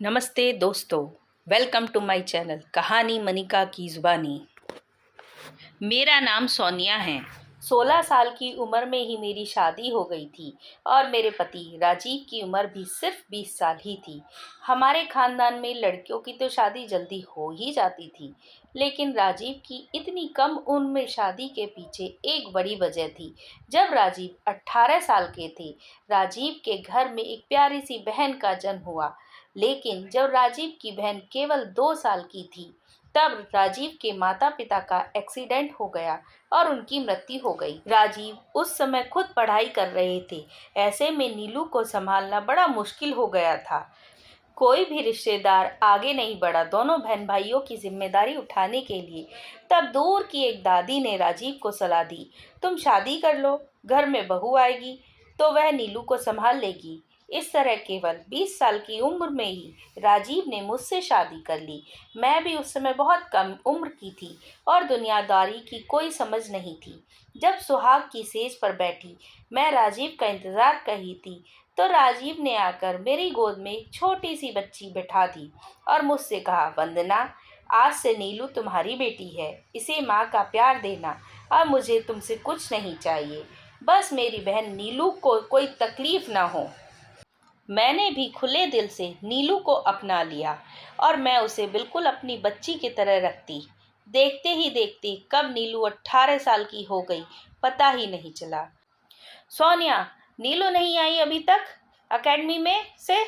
नमस्ते दोस्तों। Welcome to my channel कहानी मनिका की ज़ुबानी। मेरा नाम सोनिया है। 16 साल की उम्र में ही मेरी शादी हो गई थी और मेरे पति राजीव की उम्र भी सिर्फ 20 साल ही थी। हमारे खानदान में लड़कियों की तो शादी जल्दी हो ही जाती थी, लेकिन राजीव की इतनी कम उम्र में शादी के पीछे एक बड़ी वजह थी। जब राजीव 18 साल के थे, राजीव के घर में एक प्यारी सी बहन का जन्म हुआ। लेकिन जब राजीव की बहन केवल 2 साल की थी, तब राजीव के माता पिता का एक्सीडेंट हो गया और उनकी मृत्यु हो गई। राजीव उस समय खुद पढ़ाई कर रहे थे। ऐसे में नीलू को संभालना बड़ा मुश्किल हो गया था। कोई भी रिश्तेदार आगे नहीं बढ़ा दोनों बहन भाइयों की जिम्मेदारी उठाने के लिए। तब दूर की एक दादी ने राजीव को सलाह दी, तुम शादी कर लो, घर में बहू आएगी तो वह नीलू को संभाल लेगी। इस तरह केवल 20 साल की उम्र में ही राजीव ने मुझसे शादी कर ली। मैं भी उस समय बहुत कम उम्र की थी और दुनियादारी की कोई समझ नहीं थी। जब सुहाग की सेज पर बैठी मैं राजीव का इंतज़ार कर रही थी, तो राजीव ने आकर मेरी गोद में एक छोटी सी बच्ची बिठा दी और मुझसे कहा, वंदना, आज से नीलू तुम्हारी बेटी है, इसे माँ का प्यार देना। अब मुझे तुमसे कुछ नहीं चाहिए, बस मेरी बहन नीलू को कोई तकलीफ ना हो। मैंने भी खुले दिल से नीलू को अपना लिया और मैं उसे बिल्कुल अपनी बच्ची की तरह रखती। देखते ही देखते कब नीलू 18 साल की हो गई, पता ही नहीं चला। सोनिया, नीलू नहीं आई अभी तक एकेडमी में से?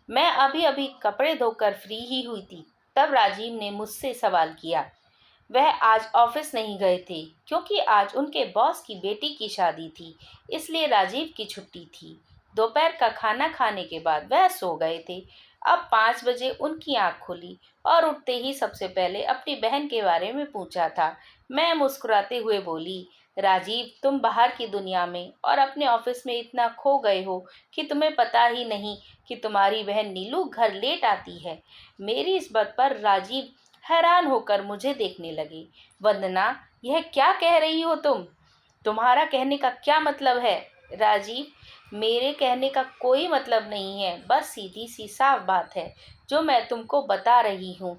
मैं अभी अभी कपड़े धोकर फ्री ही हुई थी, तब राजीव ने मुझसे सवाल किया। वह आज ऑफिस नहीं गए थे क्योंकि आज उनके बॉस की बेटी की शादी थी, इसलिए राजीव की छुट्टी थी। दोपहर का खाना खाने के बाद वह सो गए थे। अब 5 बजे उनकी आंख खुली और उठते ही सबसे पहले अपनी बहन के बारे में पूछा था। मैं मुस्कुराते हुए बोली, राजीव, तुम बाहर की दुनिया में और अपने ऑफिस में इतना खो गए हो कि तुम्हें पता ही नहीं कि तुम्हारी बहन नीलू घर लेट आती है। मेरी इस बात पर राजीव हैरान होकर मुझे देखने लगे। वंदना, यह क्या कह रही हो तुम? तुम्हारा कहने का क्या मतलब है? राजीव, मेरे कहने का कोई मतलब नहीं है, बस सीधी सी साफ बात है जो मैं तुमको बता रही हूँ।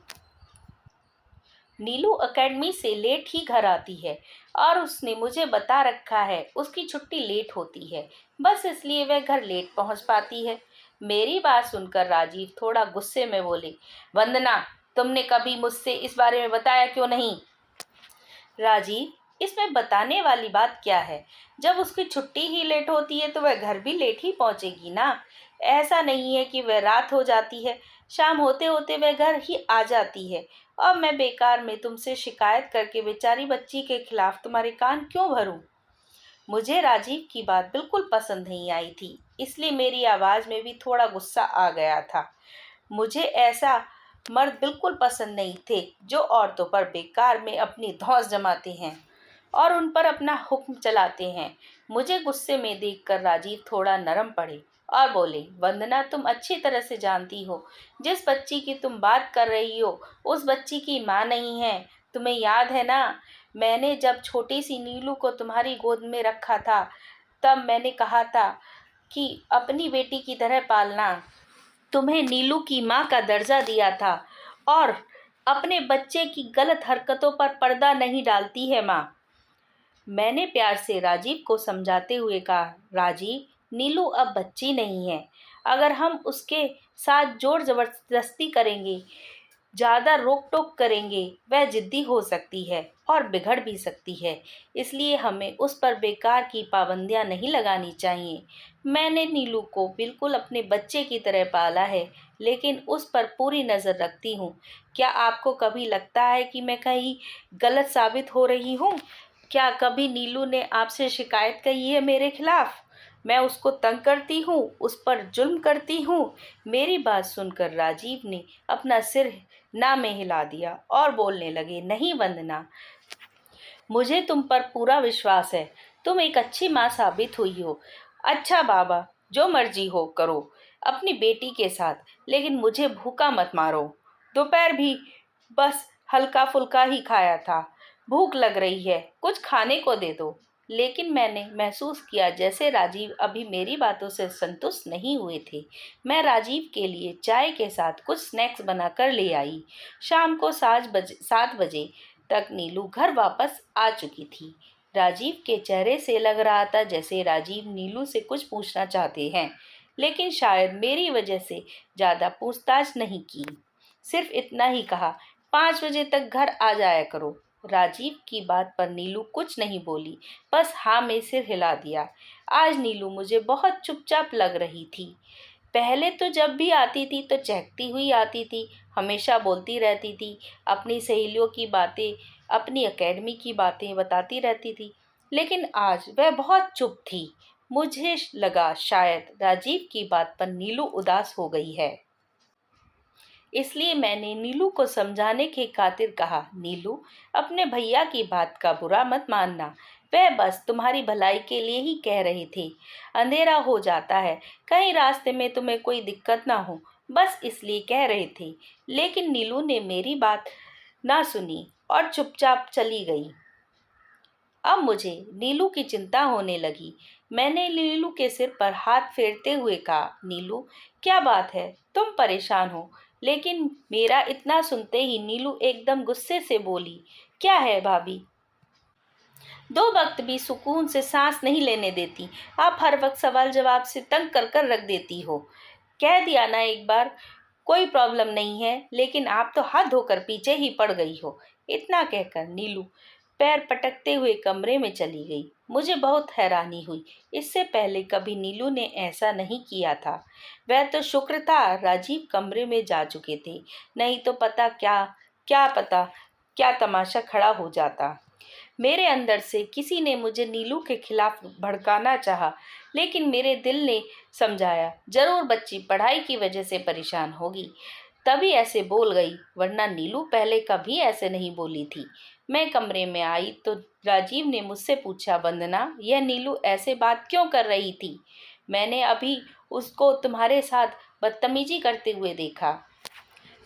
नीलू एकेडमी से लेट ही घर आती है और उसने मुझे बता रखा है उसकी छुट्टी लेट होती है, बस इसलिए वह घर लेट पहुंच पाती है। मेरी बात सुनकर राजीव थोड़ा गुस्से में बोले, वंदना, तुमने कभी मुझसे इस बारे में बताया क्यों नहीं? राजीव, इसमें बताने वाली बात क्या है? जब उसकी छुट्टी ही लेट होती है तो वह घर भी लेट ही पहुंचेगी ना। ऐसा नहीं है कि वह रात हो जाती है, शाम होते होते वह घर ही आ जाती है। और मैं बेकार में तुमसे शिकायत करके बेचारी बच्ची के खिलाफ तुम्हारे कान क्यों भरूं? मुझे राजीव की बात बिल्कुल पसंद नहीं आई थी, इसलिए मेरी आवाज़ में भी थोड़ा गुस्सा आ गया था। मुझे ऐसा मर्द बिल्कुल पसंद नहीं थे जो औरतों पर बेकार में अपनी धौंस जमाते हैं और उन पर अपना हुक्म चलाते हैं। मुझे गुस्से में देखकर राजीव थोड़ा नरम पड़े और बोले, वंदना, तुम अच्छी तरह से जानती हो जिस बच्ची की तुम बात कर रही हो उस बच्ची की माँ नहीं है। तुम्हें याद है ना, मैंने जब छोटी सी नीलू को तुम्हारी गोद में रखा था तब मैंने कहा था कि अपनी बेटी की तरह पालना। तुम्हें नीलू की माँ का दर्जा दिया था और अपने बच्चे की गलत हरकतों पर पर्दा नहीं डालती है माँ। मैंने प्यार से राजीव को समझाते हुए कहा, राजीव, नीलू अब बच्ची नहीं है। अगर हम उसके साथ जोर जबरदस्ती करेंगे, ज़्यादा रोक टोक करेंगे, वह जिद्दी हो सकती है और बिगड़ भी सकती है। इसलिए हमें उस पर बेकार की पाबंदियां नहीं लगानी चाहिए। मैंने नीलू को बिल्कुल अपने बच्चे की तरह पाला है, लेकिन उस पर पूरी नज़र रखती हूँ। क्या आपको कभी लगता है कि मैं कहीं गलत साबित हो रही हूँ? क्या कभी नीलू ने आपसे शिकायत की है मेरे खिलाफ? मैं उसको तंग करती हूँ, उस पर जुल्म करती हूँ? मेरी बात सुनकर राजीव ने अपना सिर ना में हिला दिया और बोलने लगे, नहीं वंदना, मुझे तुम पर पूरा विश्वास है। तुम एक अच्छी माँ साबित हुई हो। अच्छा बाबा, जो मर्जी हो करो अपनी बेटी के साथ, लेकिन मुझे भूखा मत मारो। दोपहर भी बस हल्का फुल्का ही खाया था, भूख लग रही है, कुछ खाने को दे दो। लेकिन मैंने महसूस किया जैसे राजीव अभी मेरी बातों से संतुष्ट नहीं हुए थे। मैं राजीव के लिए चाय के साथ कुछ स्नैक्स बनाकर ले आई। शाम को 7 बजे तक नीलू घर वापस आ चुकी थी। राजीव के चेहरे से लग रहा था जैसे राजीव नीलू से कुछ पूछना चाहते हैं, लेकिन शायद मेरी वजह से ज़्यादा पूछताछ नहीं की। सिर्फ इतना ही कहा, 5 बजे तक घर आ जाया करो। राजीव की बात पर नीलू कुछ नहीं बोली, बस हाँ में सिर हिला दिया। आज नीलू मुझे बहुत चुपचाप लग रही थी। पहले तो जब भी आती थी तो चहकती हुई आती थी, हमेशा बोलती रहती थी, अपनी सहेलियों की बातें, अपनी एकेडमी की बातें बताती रहती थी। लेकिन आज वह बहुत चुप थी। मुझे लगा शायद राजीव की बात पर नीलू उदास हो गई है। इसलिए मैंने नीलू को समझाने के खातिर कहा, नीलू, अपने भैया की बात का बुरा मत मानना। वह बस तुम्हारी भलाई के लिए ही कह रहे थे। अंधेरा हो जाता है, कहीं रास्ते में तुम्हें कोई दिक्कत ना हो, बस इसलिए कह रहे थे। लेकिन नीलू ने मेरी बात ना सुनी और चुपचाप चली गई। अब मुझे नीलू की चिंता होने लगी। मैंने नीलू के सिर पर हाथ फेरते हुए कहा, नीलू, क्या बात है, तुम परेशान हो? लेकिन मेरा इतना सुनते ही नीलू एकदम गुस्से से बोली, क्या है भाभी? दो वक्त भी सुकून से सांस नहीं लेने देती। आप हर वक्त सवाल जवाब से तंग कर कर रख देती हो। कह दिया ना एक बार, कोई प्रॉब्लम नहीं है, लेकिन आप तो हाथ धोकर पीछे ही पड़ गई हो। इतना कहकर नीलू पैर पटकते हुए कमरे में चली गई। मुझे बहुत हैरानी हुई। इससे पहले कभी नीलू ने ऐसा नहीं किया था। वह तो शुक्र था राजीव कमरे में जा चुके थे, नहीं तो पता क्या तमाशा खड़ा हो जाता। मेरे अंदर से किसी ने मुझे नीलू के खिलाफ भड़काना चाहा, लेकिन मेरे दिल ने समझाया, जरूर बच्ची पढ़ाई की वजह से परेशान होगी, तभी ऐसे बोल गई, वरना नीलू पहले कभी ऐसे नहीं बोली थी। मैं कमरे में आई तो राजीव ने मुझसे पूछा, वंदना, यह नीलू ऐसे बात क्यों कर रही थी? मैंने अभी उसको तुम्हारे साथ बदतमीजी करते हुए देखा।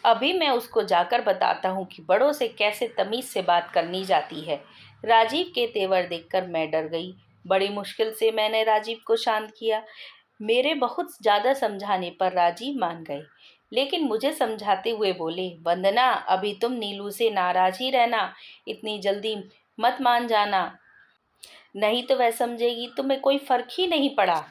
अभी मैं उसको जाकर बताता हूँ कि बड़ों से कैसे तमीज़ से बात करनी जाती है। राजीव के तेवर देखकर मैं डर गई। बड़ी मुश्किल से मैंने राजीव को शांत किया। मेरे बहुत ज़्यादा समझाने पर राजीव मान गए, लेकिन मुझे समझाते हुए बोले, वंदना, अभी तुम नीलू से नाराज ही रहना, इतनी जल्दी मत मान जाना, नहीं तो वह समझेगी तुम्हें कोई फर्क ही नहीं पड़ा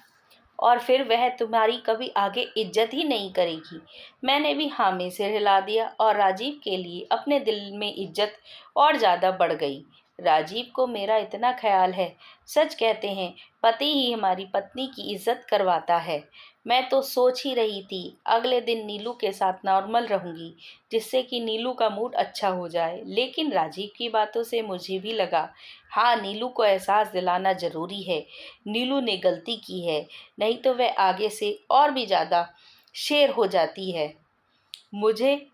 और फिर वह तुम्हारी कभी आगे इज्जत ही नहीं करेगी। मैंने भी हाँ में सिर हिला दिया और राजीव के लिए अपने दिल में इज्जत और ज़्यादा बढ़ गई। राजीव को मेरा इतना ख्याल है। सच कहते हैं, पति ही हमारी पत्नी की इज्जत करवाता है। मैं तो सोच ही रही थी अगले दिन नीलू के साथ नॉर्मल रहूंगी, जिससे कि नीलू का मूड अच्छा हो जाए। लेकिन राजीव की बातों से मुझे भी लगा, हाँ, नीलू को एहसास दिलाना ज़रूरी है। नीलू ने गलती की है, नहीं तो वह आगे से और भी ज़्यादा शेर हो जाती है, मुझे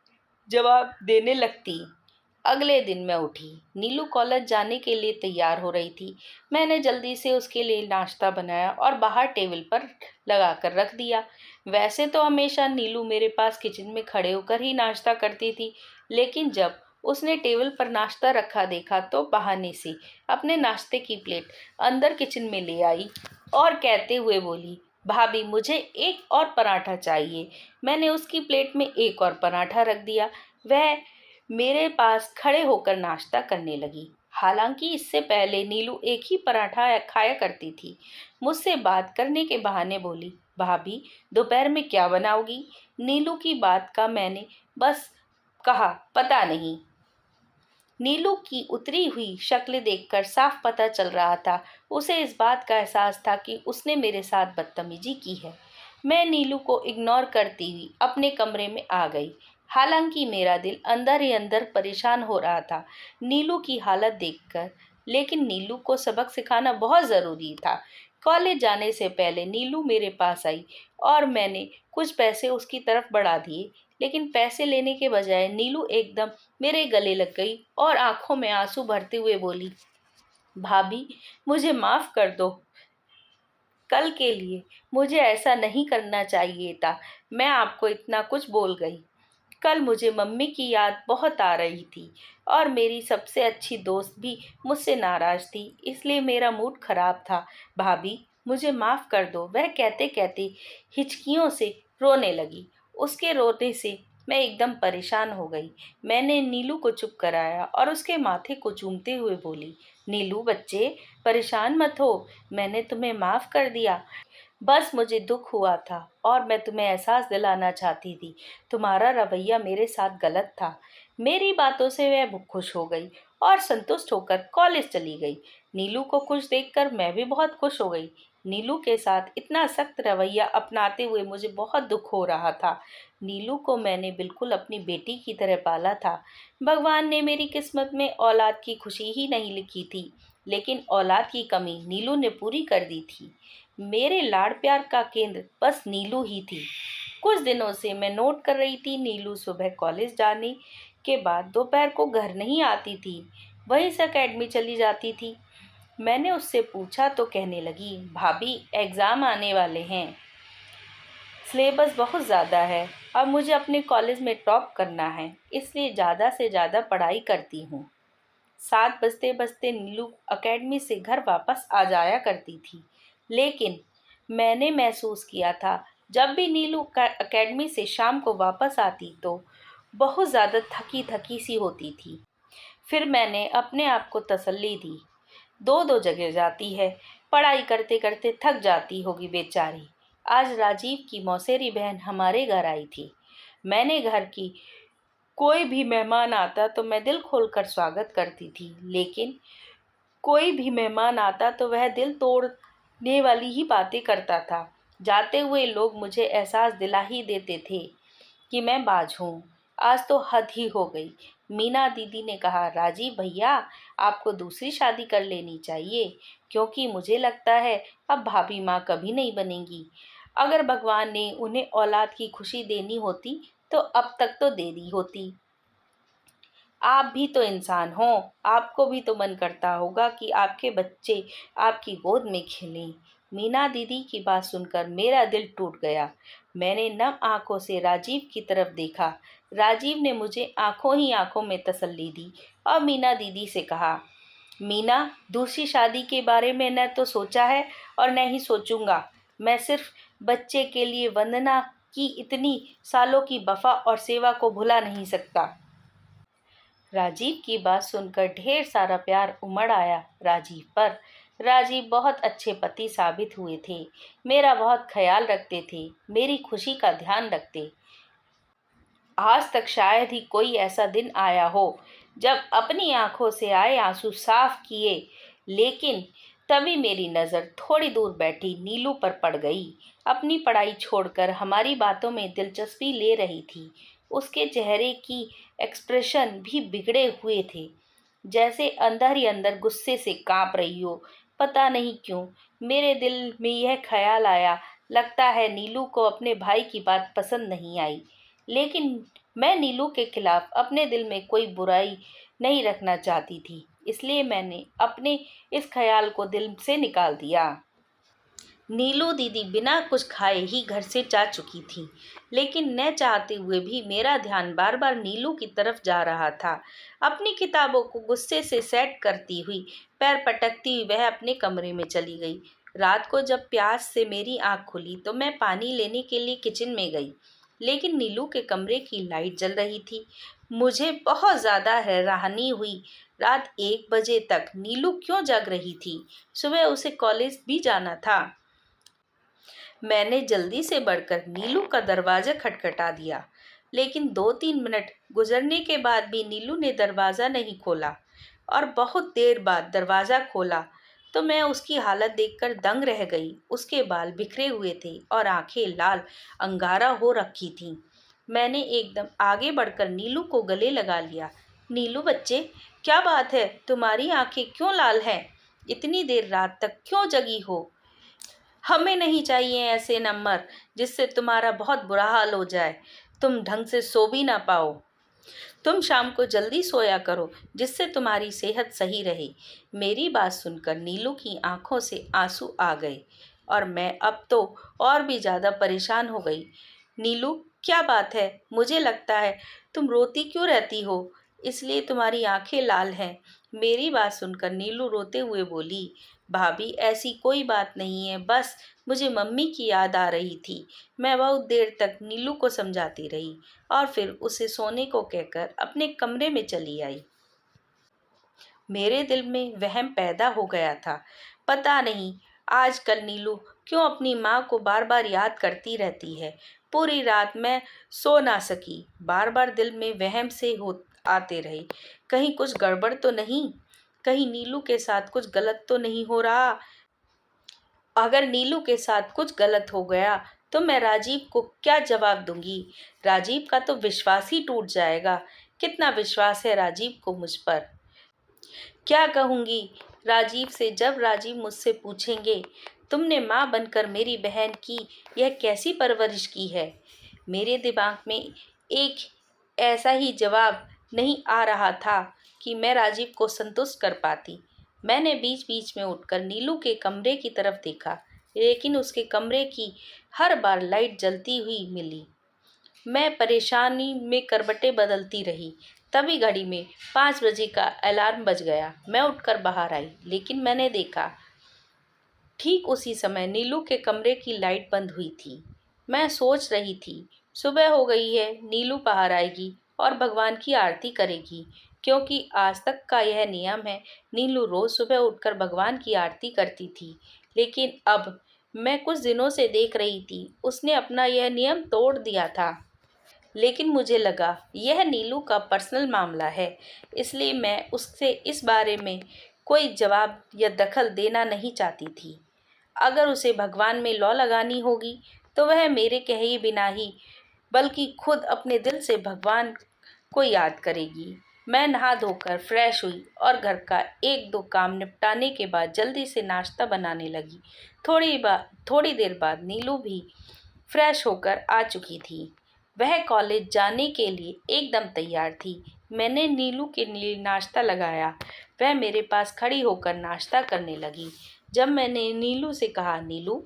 जवाब देने लगती। अगले दिन मैं उठी। नीलू कॉलेज जाने के लिए तैयार हो रही थी। मैंने जल्दी से उसके लिए नाश्ता बनाया और बाहर टेबल पर लगा कर रख दिया। वैसे तो हमेशा नीलू मेरे पास किचन में खड़े होकर ही नाश्ता करती थी, लेकिन जब उसने टेबल पर नाश्ता रखा देखा तो बहाने से अपने नाश्ते की प्लेट अंदर किचन में ले आई और कहते हुए बोली, भाभी, मुझे एक और पराठा चाहिए। मैंने उसकी प्लेट में एक और पराठा रख दिया। वह मेरे पास खड़े होकर नाश्ता करने लगी। हालांकि इससे पहले नीलू एक ही पराठा खाया करती थी। मुझसे बात करने के बहाने बोली, भाभी, दोपहर में क्या बनाओगी? नीलू की बात का मैंने बस कहा, पता नहीं। नीलू की उतरी हुई शक्ल देखकर साफ पता चल रहा था उसे इस बात का एहसास था कि उसने मेरे साथ बदतमीजी की है। मैं नीलू को इग्नोर करती हुई अपने कमरे में आ गई। हालांकि मेरा दिल अंदर ही अंदर परेशान हो रहा था नीलू की हालत देखकर, लेकिन नीलू को सबक सिखाना बहुत ज़रूरी था। कॉलेज जाने से पहले नीलू मेरे पास आई और मैंने कुछ पैसे उसकी तरफ बढ़ा दिए, लेकिन पैसे लेने के बजाय नीलू एकदम मेरे गले लग गई और आंखों में आंसू भरते हुए बोली, भाभी, मुझे माफ़ कर दो। कल के लिए मुझे ऐसा नहीं करना चाहिए था। मैं आपको इतना कुछ बोल गई। कल मुझे मम्मी की याद बहुत आ रही थी और मेरी सबसे अच्छी दोस्त भी मुझसे नाराज़ थी, इसलिए मेरा मूड खराब था। भाभी, मुझे माफ़ कर दो, वह कहते कहते हिचकियों से रोने लगी। उसके रोने से मैं एकदम परेशान हो गई। मैंने नीलू को चुप कराया और उसके माथे को चूमते हुए बोली, नीलू बच्चे, परेशान मत हो, मैंने तुम्हें माफ़ कर दिया। बस मुझे दुख हुआ था और मैं तुम्हें एहसास दिलाना चाहती थी, तुम्हारा रवैया मेरे साथ गलत था। मेरी बातों से वह खुश हो गई और संतुष्ट होकर कॉलेज चली गई। नीलू को खुश देखकर मैं भी बहुत खुश हो गई। नीलू के साथ इतना सख्त रवैया अपनाते हुए मुझे बहुत दुख हो रहा था। नीलू को मैंने बिल्कुल अपनी बेटी की तरह पाला था। भगवान ने मेरी किस्मत में औलाद की खुशी ही नहीं लिखी थी, लेकिन औलाद की कमी नीलू ने पूरी कर दी थी। मेरे लाड़ प्यार का केंद्र बस नीलू ही थी। कुछ दिनों से मैं नोट कर रही थी, नीलू सुबह कॉलेज जाने के बाद दोपहर को घर नहीं आती थी, वहीं से अकेडमी चली जाती थी। मैंने उससे पूछा तो कहने लगी, भाभी एग्ज़ाम आने वाले हैं, सिलेबस बहुत ज़्यादा है और मुझे अपने कॉलेज में टॉप करना है, इसलिए ज़्यादा से ज़्यादा पढ़ाई करती हूँ। 7 बजते बजते नीलू अकेडमी से घर वापस आ जाया करती थी, लेकिन मैंने महसूस किया था जब भी नीलू अकेडमी से शाम को वापस आती तो बहुत ज़्यादा थकी थकी सी होती थी। फिर मैंने अपने आप को तसल्ली दी, दो दो जगह जाती है, पढ़ाई करते करते थक जाती होगी बेचारी। आज राजीव की मौसेरी बहन हमारे घर आई थी। मैंने घर की कोई भी मेहमान आता तो मैं दिल खोलकर स्वागत करती थी, लेकिन कोई भी मेहमान आता तो वह दिल तोड़ने वाली ही बातें करता था। जाते हुए लोग मुझे एहसास दिला ही देते थे कि मैं बाज हूँ। आज तो हद ही हो गई। मीना दीदी ने कहा, राजीव भैया, आपको दूसरी शादी कर लेनी चाहिए, क्योंकि मुझे लगता है अब भाभी माँ कभी नहीं बनेंगी। अगर भगवान ने उन्हें औलाद की खुशी देनी होती तो अब तक तो दे दी होती। आप भी तो इंसान हो, आपको भी तो मन करता होगा कि आपके बच्चे आपकी गोद में खेलें। मीना दीदी की बात सुनकर मेरा दिल टूट गया। मैंने नम आंखों से राजीव की तरफ देखा। राजीव ने मुझे आंखों ही आंखों में तसल्ली दी और मीना दीदी से कहा, मीना, दूसरी शादी के बारे में न तो सोचा है और न ही सोचूंगा। मैं सिर्फ बच्चे के लिए वंदना की इतनी सालों की वफा और सेवा को भुला नहीं सकता। राजीव की बात सुनकर ढेर सारा प्यार उमड़ आया राजीव पर। राजीव बहुत अच्छे पति साबित हुए थे, मेरा बहुत ख्याल रखते थे, मेरी खुशी का ध्यान रखते। आज तक शायद ही कोई ऐसा दिन आया हो जब अपनी आंखों से आए आंसू साफ किए, लेकिन तभी मेरी नज़र थोड़ी दूर बैठी नीलू पर पड़ गई। अपनी पढ़ाई छोड़कर हमारी बातों में दिलचस्पी ले रही थी। उसके चेहरे की एक्सप्रेशन भी बिगड़े हुए थे, जैसे अंदर ही अंदर गुस्से से कांप रही हो। पता नहीं क्यों मेरे दिल में यह ख्याल आया, लगता है नीलू को अपने भाई की बात पसंद नहीं आई। लेकिन मैं नीलू के खिलाफ अपने दिल में कोई बुराई नहीं रखना चाहती थी, इसलिए मैंने अपने इस ख्याल को दिल से निकाल दिया। नीलू दीदी बिना कुछ खाए ही घर से जा चुकी थी, लेकिन न चाहते हुए भी मेरा ध्यान बार बार नीलू की तरफ जा रहा था। अपनी किताबों को गुस्से से सेट करती हुई, पैर पटकती हुई वह अपने कमरे में चली गई। रात को जब प्यास से मेरी आंख खुली तो मैं पानी लेने के लिए किचन में गई, लेकिन नीलू के कमरे की लाइट जल रही थी। मुझे बहुत ज़्यादा हैरानी हुई, रात 1 बजे तक नीलू क्यों जग रही थी? सुबह उसे कॉलेज भी जाना था। मैंने जल्दी से बढ़कर नीलू का दरवाज़ा खटखटा दिया, लेकिन 2-3 मिनट गुजरने के बाद भी नीलू ने दरवाज़ा नहीं खोला और बहुत देर बाद दरवाज़ा खोला तो मैं उसकी हालत देखकर दंग रह गई। उसके बाल बिखरे हुए थे और आंखें लाल अंगारा हो रखी थीं। मैंने एकदम आगे बढ़कर नीलू को गले लगा लिया। नीलू बच्चे, क्या बात है? तुम्हारी आंखें क्यों लाल हैं? इतनी देर रात तक क्यों जगी हो? हमें नहीं चाहिए ऐसे नंबर जिससे तुम्हारा बहुत बुरा हाल हो जाए, तुम ढंग से सो भी ना पाओ। तुम शाम को जल्दी सोया करो, जिससे तुम्हारी सेहत सही रहे। मेरी बात सुनकर नीलू की आंखों से आंसू आ गए और मैं अब तो और भी ज़्यादा परेशान हो गई। नीलू, क्या बात है? मुझे लगता है तुम रोती क्यों रहती हो, इसलिए तुम्हारी आंखें लाल हैं। मेरी बात सुनकर नीलू रोते हुए बोली, भाभी ऐसी कोई बात नहीं है, बस मुझे मम्मी की याद आ रही थी। मैं बहुत देर तक नीलू को समझाती रही और फिर उसे सोने को कहकर अपने कमरे में चली आई। मेरे दिल में वहम पैदा हो गया था। पता नहीं आजकल नीलू क्यों अपनी माँ को बार बार याद करती रहती है। पूरी रात मैं सो ना सकी। बार बार दिल में वहम से हो आते रहे, कहीं कुछ गड़बड़ तो नहीं, कहीं नीलू के साथ कुछ गलत तो नहीं हो रहा। अगर नीलू के साथ कुछ गलत हो गया तो मैं राजीव को क्या जवाब दूंगी। राजीव का तो विश्वास ही टूट जाएगा। कितना विश्वास है राजीव को मुझ पर। क्या कहूँगी राजीव से जब राजीव मुझसे पूछेंगे, तुमने माँ बनकर मेरी बहन की यह कैसी परवरिश की है। मेरे दिमाग में एक ऐसा ही जवाब नहीं आ रहा था कि मैं राजीव को संतुष्ट कर पाती। मैंने बीच बीच में उठकर नीलू के कमरे की तरफ देखा, लेकिन उसके कमरे की हर बार लाइट जलती हुई मिली। मैं परेशानी में करवटें बदलती रही। तभी घड़ी में 5 बजे का अलार्म बज गया। मैं उठकर बाहर आई, लेकिन मैंने देखा ठीक उसी समय नीलू के कमरे की लाइट बंद हुई थी। मैं सोच रही थी, सुबह हो गई है, नीलू बाहर आएगी और भगवान की आरती करेगी, क्योंकि आज तक का यह नियम है। नीलू रोज सुबह उठकर भगवान की आरती करती थी, लेकिन अब मैं कुछ दिनों से देख रही थी उसने अपना यह नियम तोड़ दिया था। लेकिन मुझे लगा यह नीलू का पर्सनल मामला है, इसलिए मैं उससे इस बारे में कोई जवाब या दखल देना नहीं चाहती थी। अगर उसे भगवान में लौ लगानी होगी तो वह मेरे कहे बिना ही, बल्कि खुद अपने दिल से भगवान को याद करेगी। मैं नहा धोकर फ्रेश हुई और घर का एक दो काम निपटाने के बाद जल्दी से नाश्ता बनाने लगी। थोड़ी देर बाद नीलू भी फ्रेश होकर आ चुकी थी। वह कॉलेज जाने के लिए एकदम तैयार थी। मैंने नीलू के लिए नाश्ता लगाया। वह मेरे पास खड़ी होकर नाश्ता करने लगी। जब मैंने नीलू से कहा, नीलू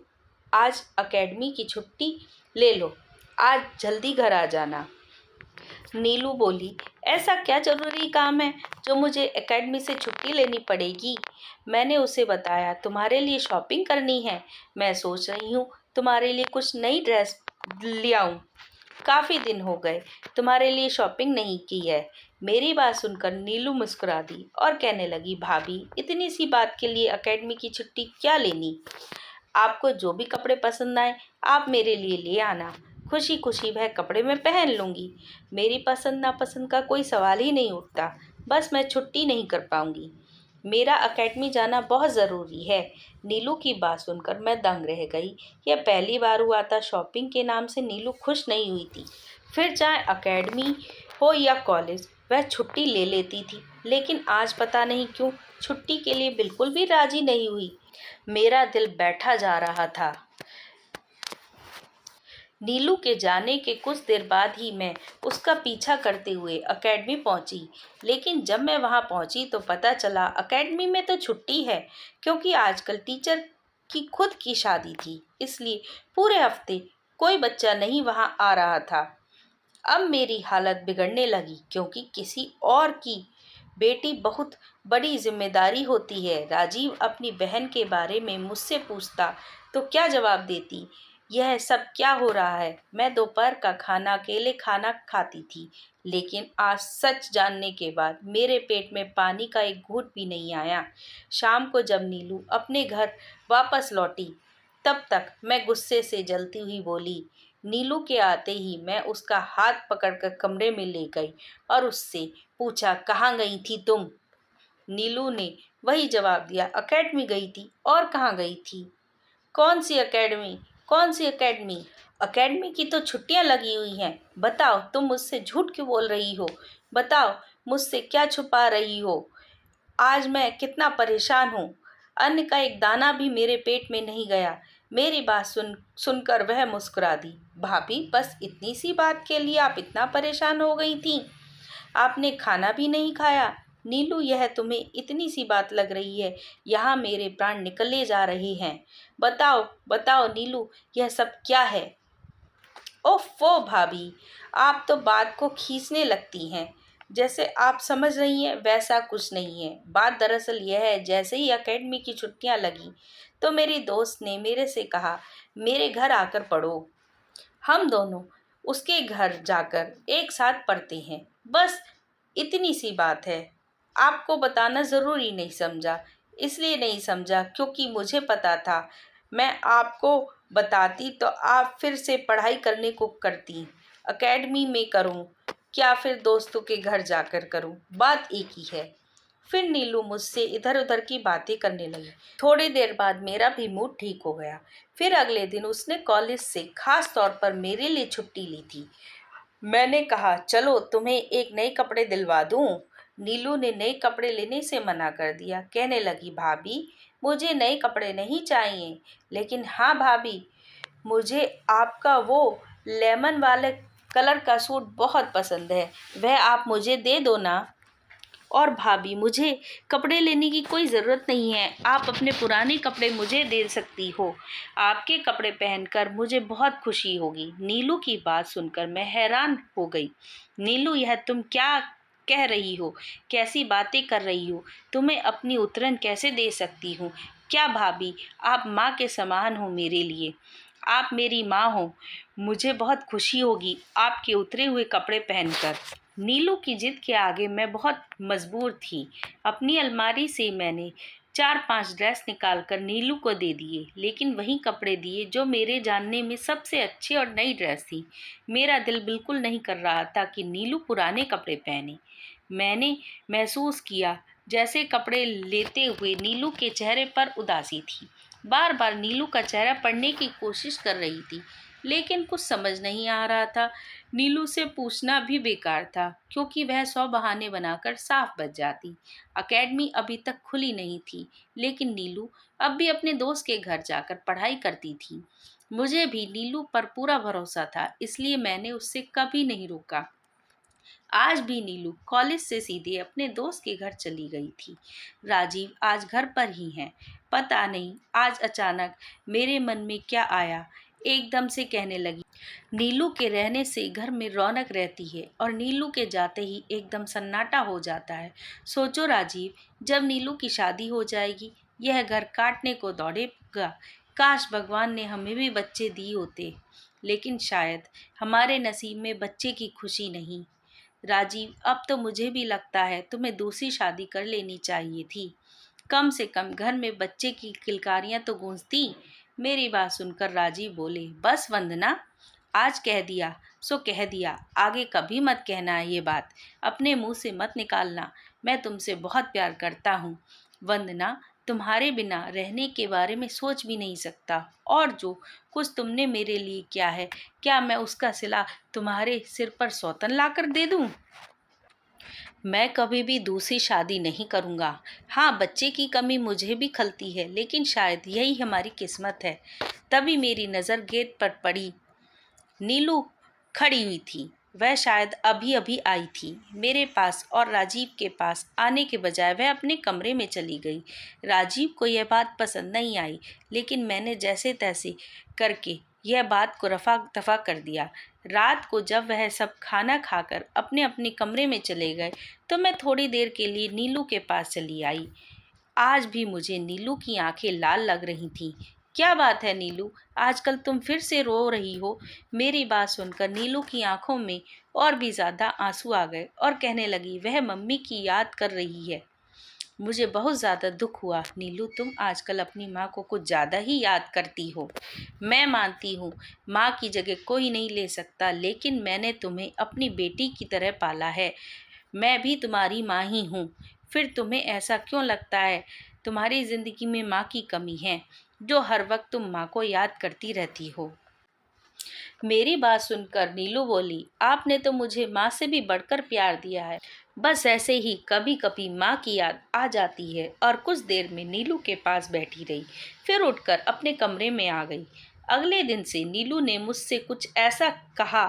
आज एकेडमी की छुट्टी ले लो, आज जल्दी घर आ जाना। नीलू बोली, ऐसा क्या ज़रूरी काम है जो मुझे एकेडमी से छुट्टी लेनी पड़ेगी। मैंने उसे बताया, तुम्हारे लिए शॉपिंग करनी है। मैं सोच रही हूँ तुम्हारे लिए कुछ नई ड्रेस ले आऊँ। काफ़ी दिन हो गए तुम्हारे लिए शॉपिंग नहीं की है। मेरी बात सुनकर नीलू मुस्कुरा दी और कहने लगी, भाभी इतनी सी बात के लिए एकेडमी की छुट्टी क्या लेनी। आपको जो भी कपड़े पसंद आए आप मेरे लिए ले आना। खुशी खुशी वह कपड़े मैं पहन लूँगी। मेरी पसंद नापसंद का कोई सवाल ही नहीं उठता। बस मैं छुट्टी नहीं कर पाऊँगी। मेरा एकेडमी जाना बहुत ज़रूरी है। नीलू की बात सुनकर मैं दंग रह गई। यह पहली बार हुआ था शॉपिंग के नाम से नीलू खुश नहीं हुई थी। फिर चाहे एकेडमी हो या कॉलेज, वह छुट्टी ले लेती थी, लेकिन आज पता नहीं क्यों छुट्टी के लिए बिल्कुल भी राजी नहीं हुई। मेरा दिल बैठा जा रहा था। नीलू के जाने के कुछ देर बाद ही मैं उसका पीछा करते हुए एकेडमी पहुंची। लेकिन जब मैं वहां पहुंची तो पता चला एकेडमी में तो छुट्टी है, क्योंकि आजकल टीचर की खुद की शादी थी, इसलिए पूरे हफ्ते कोई बच्चा नहीं वहां आ रहा था। अब मेरी हालत बिगड़ने लगी, क्योंकि किसी और की बेटी बहुत बड़ी जिम्मेदारी होती है। राजीव अपनी बहन के बारे में मुझसे पूछता तो क्या जवाब देती। यह सब क्या हो रहा है। मैं दोपहर का खाना अकेले खाना खाती थी, लेकिन आज सच जानने के बाद मेरे पेट में पानी का एक घूंट भी नहीं आया। शाम को जब नीलू अपने घर वापस लौटी, तब तक मैं गुस्से से जलती हुई बोली। नीलू के आते ही मैं उसका हाथ पकड़कर कमरे में ले गई और उससे पूछा, कहाँ गई थी तुम। नीलू ने वही जवाब दिया, एकेडमी गई थी। और कहाँ गई थी। कौन सी एकेडमी, कौन सी एकेडमी। एकेडमी की तो छुट्टियां लगी हुई हैं। बताओ तुम मुझसे झूठ क्यों बोल रही हो। बताओ मुझसे क्या छुपा रही हो। आज मैं कितना परेशान हूँ। अन्न का एक दाना भी मेरे पेट में नहीं गया। मेरी बात सुनकर वह मुस्कुरा दी। भाभी बस इतनी सी बात के लिए आप इतना परेशान हो गई थी। आपने खाना भी नहीं खाया। नीलू यह तुम्हें इतनी सी बात लग रही है। यहाँ मेरे प्राण निकले जा रहे हैं। बताओ बताओ नीलू, यह सब क्या है। ओफ़ो भाभी, आप तो बात को खींचने लगती हैं। जैसे आप समझ रही हैं वैसा कुछ नहीं है। बात दरअसल यह है, जैसे ही एकेडमी की छुट्टियां लगी तो मेरी दोस्त ने मेरे से कहा, मेरे घर आकर पढ़ो। हम दोनों उसके घर जाकर एक साथ पढ़ते हैं। बस इतनी सी बात है। आपको बताना ज़रूरी नहीं समझा। इसलिए नहीं समझा क्योंकि मुझे पता था मैं आपको बताती तो आप फिर से पढ़ाई करने को करती। एकेडमी में करूं क्या फिर दोस्तों के घर जाकर करूं, बात एक ही है। फिर नीलू मुझसे इधर उधर की बातें करने लगी। थोड़ी देर बाद मेरा भी मूड ठीक हो गया। फिर अगले दिन उसने कॉलेज से खास तौर पर मेरे लिए छुट्टी ली थी। मैंने कहा, चलो तुम्हें एक नए कपड़े दिलवा दूं। नीलू ने नए कपड़े लेने से मना कर दिया। कहने लगी, भाभी मुझे नए कपड़े नहीं चाहिए। लेकिन हाँ भाभी, मुझे आपका वो लेमन वाले कलर का सूट बहुत पसंद है, वह आप मुझे दे दो ना। और भाभी मुझे कपड़े लेने की कोई ज़रूरत नहीं है, आप अपने पुराने कपड़े मुझे दे सकती हो। आपके कपड़े पहनकर मुझे बहुत खुशी होगी। नीलू की बात सुनकर मैं हैरान हो गई। नीलू, यह तुम क्या कह रही हो? कैसी बातें कर रही हो? तुम्हें अपनी उतरन कैसे दे सकती हूँ? क्या भाभी, आप माँ के समान हो मेरे लिए। आप मेरी माँ हो। मुझे बहुत खुशी होगी आपके उतरे हुए कपड़े पहनकर। नीलू की जिद के आगे मैं बहुत मजबूर थी। अपनी अलमारी से मैंने 4-5 ड्रेस निकालकर नीलू को दे दिए, लेकिन वही कपड़े दिए जो मेरे जानने में सबसे अच्छी और नई ड्रेस थी। मेरा दिल बिल्कुल नहीं कर रहा था कि नीलू पुराने कपड़े पहने। मैंने महसूस किया जैसे कपड़े लेते हुए नीलू के चेहरे पर उदासी थी। बार बार नीलू का चेहरा पढ़ने की कोशिश कर रही थी, लेकिन कुछ समझ नहीं आ रहा था। नीलू से पूछना भी बेकार था क्योंकि वह 100 बहाने बनाकर साफ बच जाती। एकेडमी अभी तक खुली नहीं थी, लेकिन नीलू अब भी अपने दोस्त के घर जाकर पढ़ाई करती थी। मुझे भी नीलू पर पूरा भरोसा था, इसलिए मैंने उससे कभी नहीं रोका। आज भी नीलू कॉलेज से सीधे अपने दोस्त के घर चली गई थी। राजीव आज घर पर ही हैं। पता नहीं आज अचानक मेरे मन में क्या आया, एकदम से कहने लगी, नीलू के रहने से घर में रौनक रहती है और नीलू के जाते ही एकदम सन्नाटा हो जाता है। सोचो राजीव, जब नीलू की शादी हो जाएगी यह घर काटने को दौड़ेगा। काश भगवान ने हमें भी बच्चे दिए होते, लेकिन शायद हमारे नसीब में बच्चे की खुशी नहीं। राजीव, अब तो मुझे भी लगता है तुम्हें दूसरी शादी कर लेनी चाहिए थी। कम से कम घर में बच्चे की किलकारियां तो गूंजती। मेरी बात सुनकर राजीव बोले, बस वंदना, आज कह दिया सो कह दिया, आगे कभी मत कहना है ये बात, अपने मुंह से मत निकालना। मैं तुमसे बहुत प्यार करता हूँ वंदना, तुम्हारे बिना रहने के बारे में सोच भी नहीं सकता। और जो कुछ तुमने मेरे लिए किया है, क्या मैं उसका सिला तुम्हारे सिर पर सौतन लाकर दे दूं? मैं कभी भी दूसरी शादी नहीं करूँगा। हाँ, बच्चे की कमी मुझे भी खलती है, लेकिन शायद यही हमारी किस्मत है। तभी मेरी नज़र गेट पर पड़ी। नीलू खड़ी हुई थी। वह शायद अभी अभी आई थी मेरे पास, और राजीव के पास आने के बजाय वह अपने कमरे में चली गई। राजीव को यह बात पसंद नहीं आई, लेकिन मैंने जैसे तैसे करके यह बात को रफा दफा कर दिया। रात को जब वह सब खाना खाकर अपने अपने कमरे में चले गए तो मैं थोड़ी देर के लिए नीलू के पास चली आई। आज भी मुझे नीलू की आंखें लाल लग रही थीं। क्या बात है नीलू, आजकल तुम फिर से रो रही हो? मेरी बात सुनकर नीलू की आंखों में और भी ज़्यादा आंसू आ गए और कहने लगी, वह मम्मी की याद कर रही है। मुझे बहुत ज़्यादा दुख हुआ नीलू, तुम आजकल अपनी माँ को कुछ ज़्यादा ही याद करती हो। मैं मानती हूँ माँ की जगह कोई नहीं ले सकता, लेकिन मैंने तुम्हें अपनी बेटी की तरह पाला है। मैं भी तुम्हारी माँ ही हूँ। फिर तुम्हें ऐसा क्यों लगता है तुम्हारी ज़िंदगी में माँ की कमी है, जो हर वक्त तुम माँ को याद करती रहती हो? मेरी बात सुनकर नीलू बोली, आपने तो मुझे माँ से भी बढ़कर प्यार दिया है। बस ऐसे ही कभी कभी माँ की याद आ जाती है। और कुछ देर में नीलू के पास बैठी रही, फिर उठकर अपने कमरे में आ गई। अगले दिन से नीलू ने मुझसे कुछ ऐसा कहा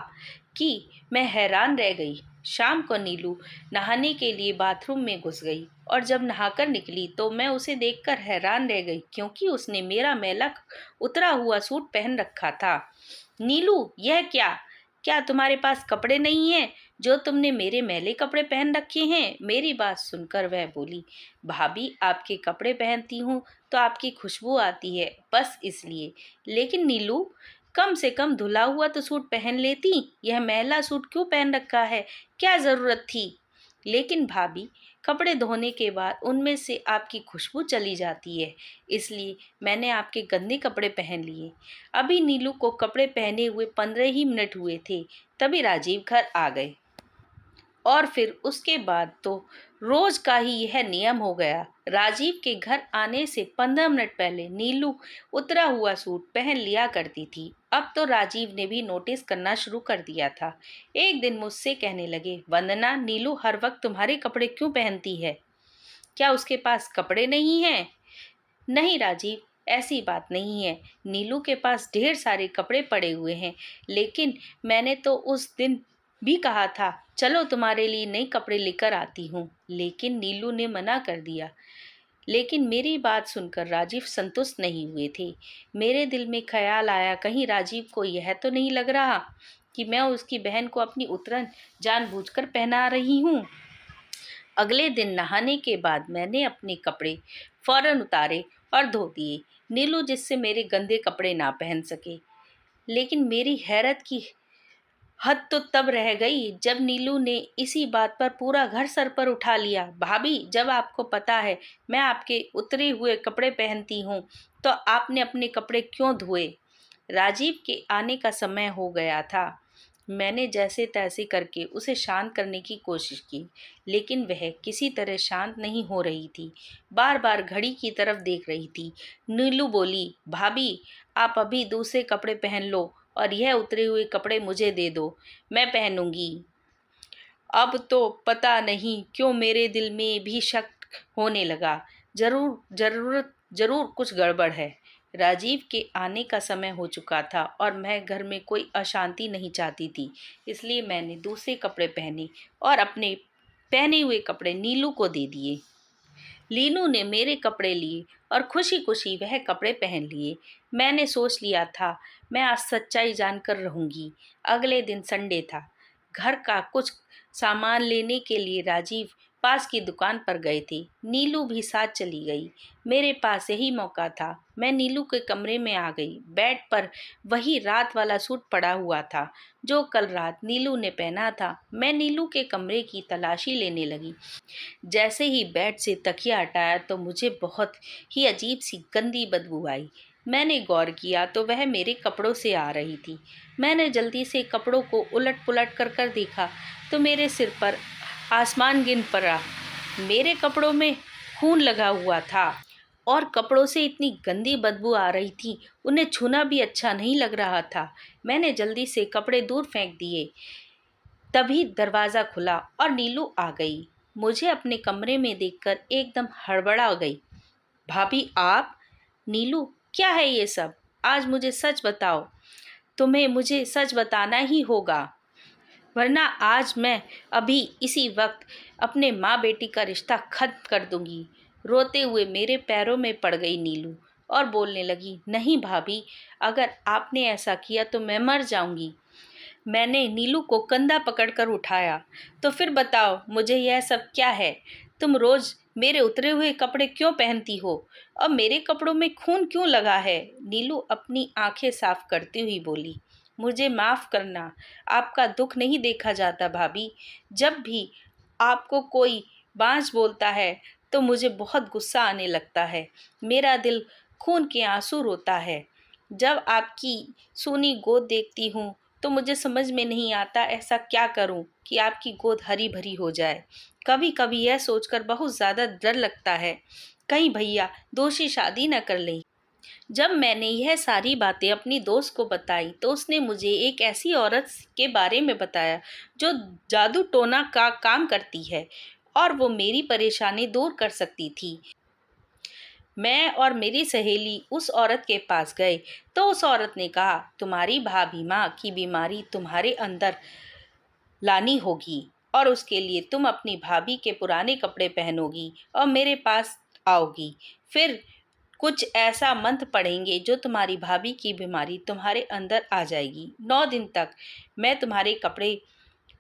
कि मैं हैरान रह गई। शाम को नीलू नहाने के लिए बाथरूम में घुस गई, और जब नहाकर निकली तो मैं उसे देखकर हैरान रह गई, क्योंकि उसने मेरा मैला उतरा हुआ सूट पहन रखा था। नीलू, यह क्या? क्या तुम्हारे पास कपड़े नहीं हैं जो तुमने मेरे मैले कपड़े पहन रखे हैं? मेरी बात सुनकर वह बोली, भाभी आपके कपड़े पहनती हूँ तो आपकी खुशबू आती है, बस इसलिए। लेकिन नीलू, कम से कम धुला हुआ तो सूट पहन लेती। यह मैला सूट क्यों पहन रखा है? क्या जरूरत थी? लेकिन भाभी, कपड़े धोने के बाद उनमें से आपकी खुशबू चली जाती है, इसलिए मैंने आपके गंदे कपड़े पहन लिए। अभी नीलू को कपड़े पहने हुए 15 ही मिनट हुए थे, तभी राजीव घर आ गए। और फिर उसके बाद तो रोज का ही यह नियम हो गया। राजीव के घर आने से 15 मिनट पहले नीलू उतरा हुआ सूट पहन लिया करती थी। अब तो राजीव ने भी नोटिस करना शुरू कर दिया था। एक दिन मुझसे कहने लगे, वंदना, नीलू हर वक्त तुम्हारे कपड़े क्यों पहनती है? क्या उसके पास कपड़े नहीं हैं? नहीं राजीव, ऐसी बात नहीं है। नीलू के पास ढेर सारे कपड़े पड़े हुए हैं, लेकिन मैंने तो उस दिन भी कहा था, चलो तुम्हारे लिए नए कपड़े लेकर आती हूँ, लेकिन नीलू ने मना कर दिया। लेकिन मेरी बात सुनकर राजीव संतुष्ट नहीं हुए थे। मेरे दिल में ख्याल आया, कहीं राजीव को यह तो नहीं लग रहा कि मैं उसकी बहन को अपनी उतरन जानबूझकर पहना रही हूँ। अगले दिन नहाने के बाद मैंने अपने कपड़े फौरन उतारे और धो दिए, नीलू जिससे मेरे गंदे कपड़े ना पहन सके। लेकिन मेरी हैरत की हद तो तब रह गई जब नीलू ने इसी बात पर पूरा घर सर पर उठा लिया। भाभी, जब आपको पता है मैं आपके उतरे हुए कपड़े पहनती हूँ, तो आपने अपने कपड़े क्यों धोए? राजीव के आने का समय हो गया था। मैंने जैसे तैसे करके उसे शांत करने की कोशिश की, लेकिन वह किसी तरह शांत नहीं हो रही थी। बार बार घड़ी की तरफ देख रही थी। नीलू बोली, भाभी, आप अभी दूसरे कपड़े पहन लो और यह उतरे हुए कपड़े मुझे दे दो, मैं पहनूंगी। अब तो पता नहीं क्यों मेरे दिल में भी शक होने लगा। जरूर कुछ गड़बड़ है। राजीव के आने का समय हो चुका था और मैं घर में कोई अशांति नहीं चाहती थी, इसलिए मैंने दूसरे कपड़े पहने और अपने पहने हुए कपड़े नीलू को दे दिए। लीनू ने मेरे कपड़े लिए और खुशी खुशी वह कपड़े पहन लिए। मैंने सोच लिया था मैं आज सच्चाई जानकर रहूंगी। अगले दिन संडे था। घर का कुछ सामान लेने के लिए राजीव पास की दुकान पर गए थे। नीलू भी साथ चली गई। मेरे पास यही मौका था। मैं नीलू के कमरे में आ गई। बेड पर वही रात वाला सूट पड़ा हुआ था जो कल रात नीलू ने पहना था। मैं नीलू के कमरे की तलाशी लेने लगी। जैसे ही बेड से तकिया हटाया तो मुझे बहुत ही अजीब सी गंदी बदबू आई। मैंने गौर किया तो वह मेरे कपड़ों से आ रही थी। मैंने जल्दी से कपड़ों को उलट पुलट कर देखा तो मेरे सिर पर आसमान गिर पड़ा। मेरे कपड़ों में खून लगा हुआ था और कपड़ों से इतनी गंदी बदबू आ रही थी, उन्हें छूना भी अच्छा नहीं लग रहा था। मैंने जल्दी से कपड़े दूर फेंक दिए। तभी दरवाज़ा खुला और नीलू आ गई। मुझे अपने कमरे में देखकर एकदम हड़बड़ा गई। भाभी, आप? नीलू, क्या है ये सब? आज मुझे सच बताओ। तुम्हें मुझे सच बताना ही होगा, वरना आज मैं अभी इसी वक्त अपने माँ बेटी का रिश्ता खत्म कर दूंगी। रोते हुए मेरे पैरों में पड़ गई नीलू और बोलने लगी, नहीं भाभी, अगर आपने ऐसा किया तो मैं मर जाऊंगी। मैंने नीलू को कंधा पकड़कर उठाया। तो फिर बताओ, मुझे यह सब क्या है? तुम रोज मेरे उतरे हुए कपड़े क्यों पहनती हो और मेरे कपड़ों में खून क्यों लगा है? नीलू अपनी आंखें साफ करती हुई बोली, मुझे माफ़ करना, आपका दुख नहीं देखा जाता भाभी। जब भी आपको कोई बांझ बोलता है तो मुझे बहुत गुस्सा आने लगता है। मेरा दिल खून के आंसू रोता है। जब आपकी सूनी गोद देखती हूँ तो मुझे समझ में नहीं आता ऐसा क्या करूं कि आपकी गोद हरी भरी हो जाए। कभी कभी यह सोचकर बहुत ज़्यादा डर लगता है, कहीं भैया दोषी शादी न कर लें। जब मैंने यह सारी बातें अपनी दोस्त को बताई तो उसने मुझे एक ऐसी औरत के बारे में बताया जो जादू टोना का काम करती है और वो मेरी परेशानी दूर कर सकती थी। मैं और मेरी सहेली उस औरत के पास गए तो उस औरत ने कहा, तुम्हारी भाभी माँ की बीमारी तुम्हारे अंदर लानी होगी और उसके लिए तुम अपनी भाभी के पुराने कपड़े पहनोगी और मेरे पास आओगी। फिर कुछ ऐसा मंत्र पढ़ेंगे जो तुम्हारी भाभी की बीमारी तुम्हारे अंदर आ जाएगी। 9 दिन तक मैं तुम्हारे कपड़े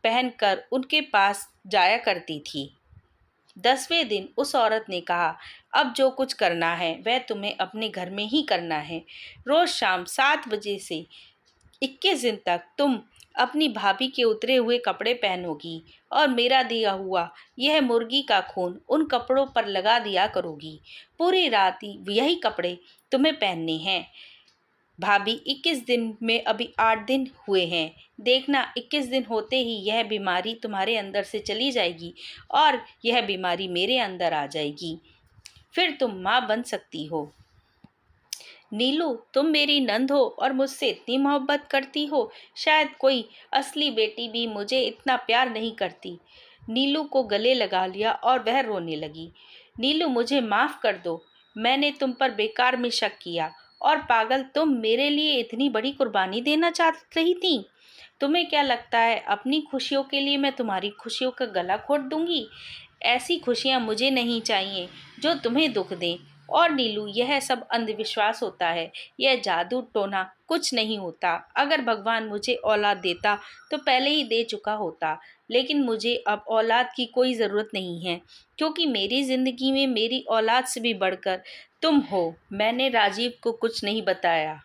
पहनकर उनके पास जाया करती थी। 10वें दिन उस औरत ने कहा, अब जो कुछ करना है वह तुम्हें अपने घर में ही करना है। रोज शाम 7 बजे से 21 दिन तक तुम अपनी भाभी के उतरे हुए कपड़े पहनोगी और मेरा दिया हुआ यह मुर्गी का खून उन कपड़ों पर लगा दिया करोगी। पूरी रात यही कपड़े तुम्हें पहनने हैं। भाभी, 21 दिन में अभी 8 दिन हुए हैं। देखना, 21 दिन होते ही यह बीमारी तुम्हारे अंदर से चली जाएगी और यह बीमारी मेरे अंदर आ जाएगी। फिर तुम माँ बन सकती हो। नीलू, तुम मेरी नंद हो और मुझसे इतनी मोहब्बत करती हो। शायद कोई असली बेटी भी मुझे इतना प्यार नहीं करती। नीलू को गले लगा लिया और वह रोने लगी। नीलू, मुझे माफ़ कर दो। मैंने तुम पर बेकार में शक किया। और पागल, तुम मेरे लिए इतनी बड़ी कुर्बानी देना चाह रही थी। तुम्हें क्या लगता है अपनी खुशियों के लिए मैं तुम्हारी खुशियों का गला घोट दूंगी? ऐसी खुशियाँ मुझे नहीं चाहिए जो तुम्हें दुख दें। और नीलू, यह सब अंधविश्वास होता है। यह जादू टोना कुछ नहीं होता। अगर भगवान मुझे औलाद देता तो पहले ही दे चुका होता। लेकिन मुझे अब औलाद की कोई ज़रूरत नहीं है, क्योंकि मेरी ज़िंदगी में मेरी औलाद से भी बढ़कर तुम हो। मैंने राजीव को कुछ नहीं बताया।